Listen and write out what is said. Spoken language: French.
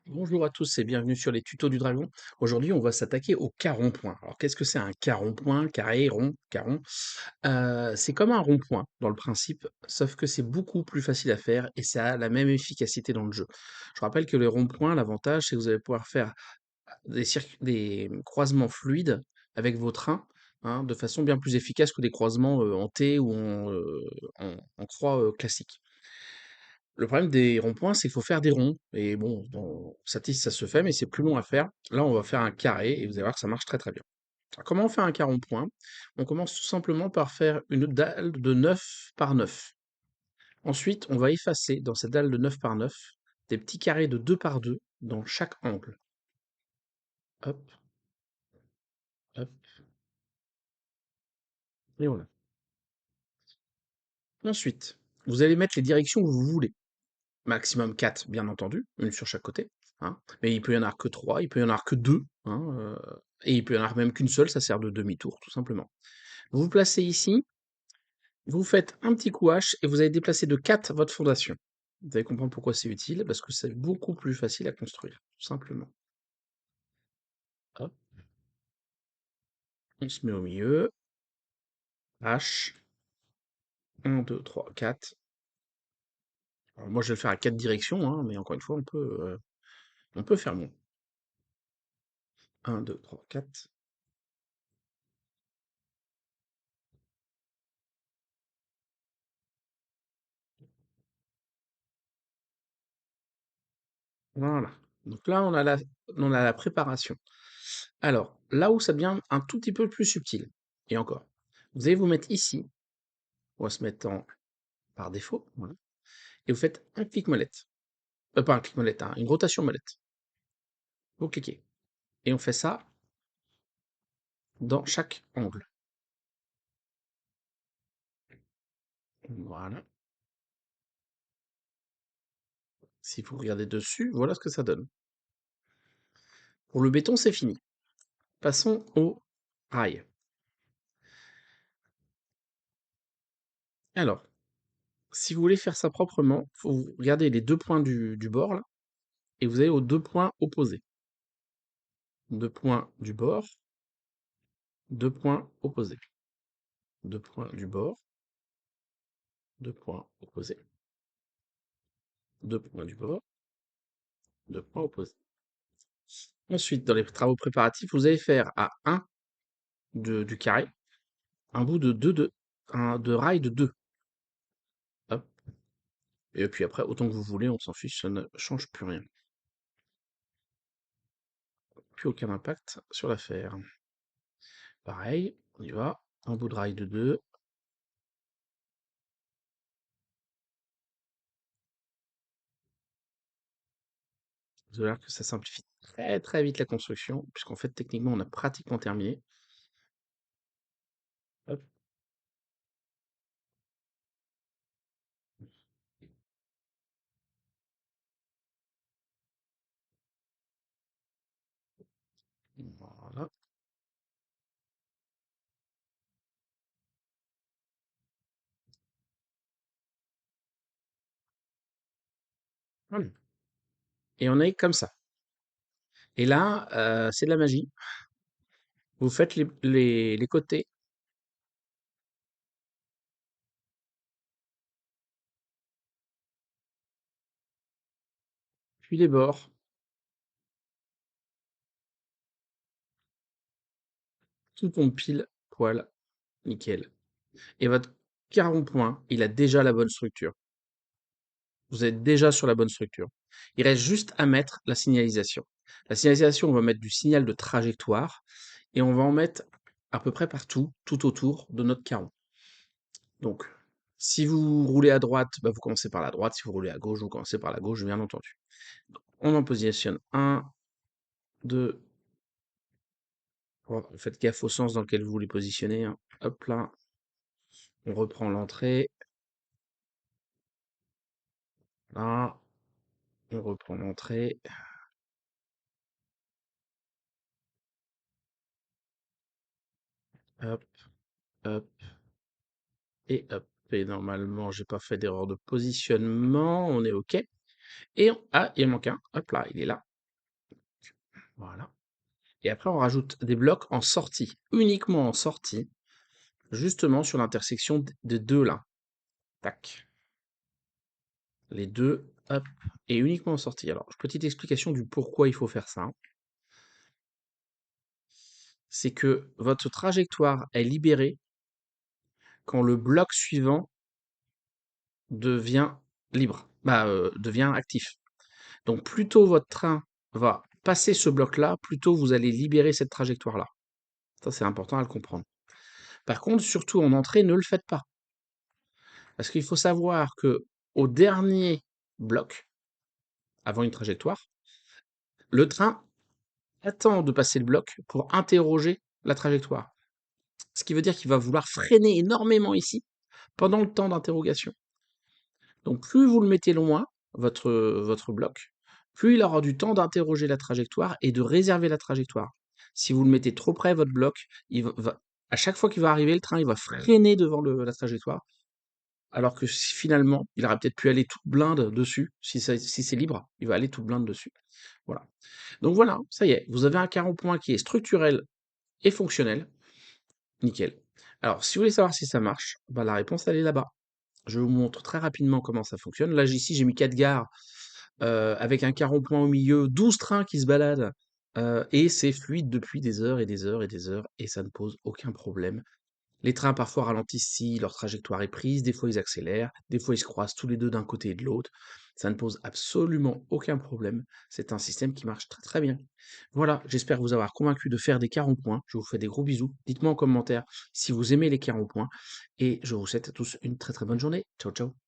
Bonjour à tous et bienvenue sur les tutos du dragon. Aujourd'hui, on va s'attaquer au cas rond-point. Alors, qu'est-ce que c'est un cas rond-point? Carré, rond, caron. C'est comme un rond-point dans le principe, sauf que c'est beaucoup plus facile à faire et ça a la même efficacité dans le jeu. Je rappelle que les ronds-points, l'avantage, c'est que vous allez pouvoir faire des croisements fluides avec vos trains, hein, de façon bien plus efficace que des croisements en T ou en croix classique. Le problème des ronds-points, c'est qu'il faut faire des ronds. Et bon, dans Satis, ça se fait, mais c'est plus long à faire. Là, on va faire un carré et vous allez voir que ça marche très très bien. Alors, comment on fait un carré rond-point? On commence tout simplement par faire une dalle de 9 par 9. Ensuite, on va effacer dans cette dalle de 9 par 9 des petits carrés de 2 par 2 dans chaque angle. Hop, hop, et voilà. Ensuite, vous allez mettre les directions que vous voulez. Maximum 4, bien entendu, une sur chaque côté, hein. Mais il peut y en avoir que 3, il peut y en avoir que 2, hein, et il peut y en avoir même qu'une seule, ça sert de demi-tour, tout simplement. Vous vous placez ici, vous faites un petit coup H et vous allez déplacer de 4 votre fondation. Vous allez comprendre pourquoi c'est utile, parce que c'est beaucoup plus facile à construire, tout simplement. Hop, on se met au milieu, H, 1, 2, 3, 4. Alors moi je vais le faire à 4 directions, hein, mais encore une fois, on peut faire moins. 1, 2, 3, 4. Voilà. Donc là, on a la préparation. Alors, là où ça devient un tout petit peu plus subtil, et encore, vous allez vous mettre ici, on va se mettre en par défaut, voilà, et vous faites un clic molette. Pas un clic molette, hein, une rotation molette. Vous cliquez. Et on fait ça dans chaque angle. Voilà. Si vous regardez dessus, voilà ce que ça donne. Pour le béton, c'est fini. Passons au rail. Alors, si vous voulez faire ça proprement, faut regarder les deux points du bord, là, et vous allez aux deux points opposés. Deux points du bord, deux points opposés. Deux points du bord, deux points opposés. Deux points du bord, deux points opposés. Ensuite, dans les travaux préparatifs, vous allez faire à 1 du carré un bout de 2 de rail de 2. Hop. Et puis après, autant que vous voulez, on s'en fiche, ça ne change plus rien. Plus aucun impact sur l'affaire. Pareil, on y va. Un bout de rail de 2. Vous allez voir que ça simplifie très très vite la construction, puisqu'en fait, techniquement, on a pratiquement terminé. Hop. Voilà. Voilà. Et on est comme ça. Et là, c'est de la magie. Vous faites les côtés, puis les bords, tout tombe pile poil, nickel. Et votre rond-point, il a déjà la bonne structure. Vous êtes déjà sur la bonne structure. Il reste juste à mettre la signalisation. La signalisation, on va mettre du signal de trajectoire et on va en mettre à peu près partout, tout autour de notre caron. Donc, si vous roulez à droite, bah, vous commencez par la droite. Si vous roulez à gauche, vous commencez par la gauche, bien entendu. On en positionne un, 2, 3. Faites gaffe au sens dans lequel vous les positionnez, hein. Hop là, on reprend l'entrée. Là, on reprend l'entrée. Hop, hop, et hop. Et normalement, j'ai pas fait d'erreur de positionnement. On est OK. Et ah, il en manque un, hop là, il est là, voilà. Et après on rajoute des blocs en sortie, uniquement en sortie, justement sur l'intersection des 2 là. Tac, les 2, hop, et uniquement en sortie. Alors, petite explication du pourquoi il faut faire ça, hein. C'est que votre trajectoire est libérée quand le bloc suivant devient libre, devient actif. Donc plus tôt votre train va passer ce bloc-là, plus tôt vous allez libérer cette trajectoire-là. Ça, c'est important à le comprendre. Par contre, surtout en entrée, ne le faites pas. Parce qu'il faut savoir que au dernier bloc, avant une trajectoire, le train attend de passer le bloc pour interroger la trajectoire. Ce qui veut dire qu'il va vouloir freiner énormément ici pendant le temps d'interrogation. Donc plus vous le mettez loin, votre bloc, plus il aura du temps d'interroger la trajectoire et de réserver la trajectoire. Si vous le mettez trop près, votre bloc, à chaque fois qu'il va arriver, le train, il va freiner devant la trajectoire, alors que finalement, il aurait peut-être pu aller toute blinde dessus, si c'est libre, il va aller toute blinde dessus. Voilà. Donc voilà, ça y est, vous avez un carreau point qui est structurel et fonctionnel. Nickel. Alors, si vous voulez savoir si ça marche, bah, la réponse, elle est là-bas. Je vous montre très rapidement comment ça fonctionne. Là, ici, j'ai mis 4 gares avec un carreau point au milieu, 12 trains qui se baladent, et c'est fluide depuis des heures et des heures et des heures, et ça ne pose aucun problème. Les trains parfois ralentissent si leur trajectoire est prise, des fois ils accélèrent, des fois ils se croisent tous les deux d'un côté et de l'autre. Ça ne pose absolument aucun problème. C'est un système qui marche très très bien. Voilà, j'espère vous avoir convaincu de faire des quarts ronds-points. Je vous fais des gros bisous. Dites-moi en commentaire si vous aimez les quarts ronds-points. Et je vous souhaite à tous une très très bonne journée. Ciao ciao.